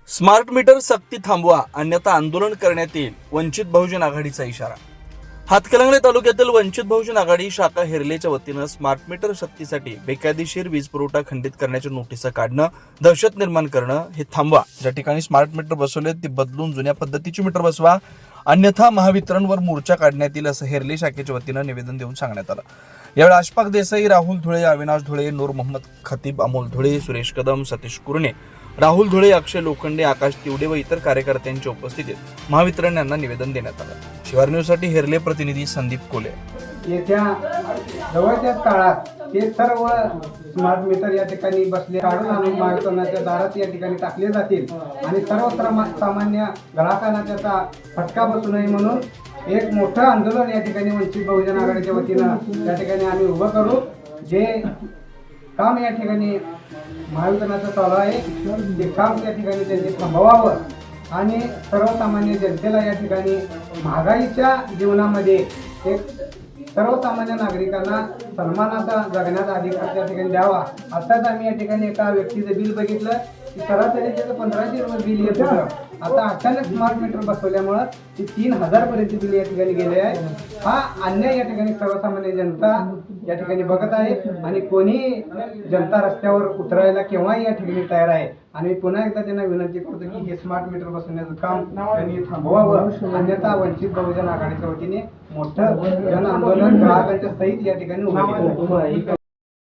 Smart meter सक्ती थांबवा अन्यथा आंदोलन करण्यात येईल, वंचित बहुजन आघाडीचा इशारा। हातकणंगले तालुक्यातील वंचित बहुजन आघाडी शाखा हेरलेच्या वतीनं स्मार्ट मीटर सक्तीसाठी बेकायदेशीर वीज पुरवठा खंडित करण्याच्या नोटिसा काढणं, दहशत निर्माण करणं हे थांबवा। ज्या ठिकाणी स्मार्ट मीटर बसवले ते बदलून जुन्या पद्धतीची मीटर बसवा, अन्यथा महावितरणवर मोर्चा काढण्यात येईल असं हेरले शाखेच्या वतीनं निवेदन देऊन सांगण्यात आलं। यावेळी अशफाक देसाई, राहुल धुळे, अविनाश धुळे, नूर मोहम्मद खतीब, अमोल धुळे, सुरेश कदम, सतीश कुरणे, राहुल धुळे, अक्षय लोखंडे, आकाश तिवडे व इतर कार्यकर्त्यांच्या उपस्थितीत महावितरण यांना निवेदन देण्यात आलं। शिवार न्यूजसाठी हेरले प्रतिनिधी संदीप कोले। येत्या जवळच्या काळात हे सर्व स्मार्ट मीटर या ठिकाणी बसले काढून आणून महावितरणाच्या दारात या ठिकाणी टाकले जातील आणि सर्व सामान्य ग्राहकांना त्याचा फटका बसू नये म्हणून एक मोठं आंदोलन या ठिकाणी वंचित बहुजन आघाडीच्या वतीनं या ठिकाणी आम्ही उभं करू। जे काम या ठिकाणी महावितरणाचं चालू आहे ते काम त्या ठिकाणी त्यांनी थांबवावं आणि सर्वसामान्य जनतेला या ठिकाणी महागाईच्या जीवनामध्ये एक सर्वसामान्य नागरिकांना सन्मानाचा जगण्याचा अधिकार त्या ठिकाणी द्यावा। आताच आम्ही या ठिकाणी एका व्यक्तीचं बिल बघितलं की सरासरी त्याचं 1500 रुपये बिल येत होतं। आता अचानक स्मार्ट मीटर बसवल्यामुळं ते 3000 पर्यंत बिल या ठिकाणी गेले आहे। हा अन्याय या ठिकाणी सर्वसामान्य जनता या ठिकाणी बघत आहे आणि कोणी जनता रस्त्यावर उतरायला केव्हाही या ठिकाणी तयार आहे। आणि पुन्हा एकदा त्यांना विनंती करतो की हे स्मार्ट मीटर बसवण्याचं काम त्यांनी थांबवावं, अन्यथा वंचित बहुजन आघाडीच्या वतीने मोठं जन आंदोलन ग्राहकांच्या सहित या ठिकाणी उभं केलं।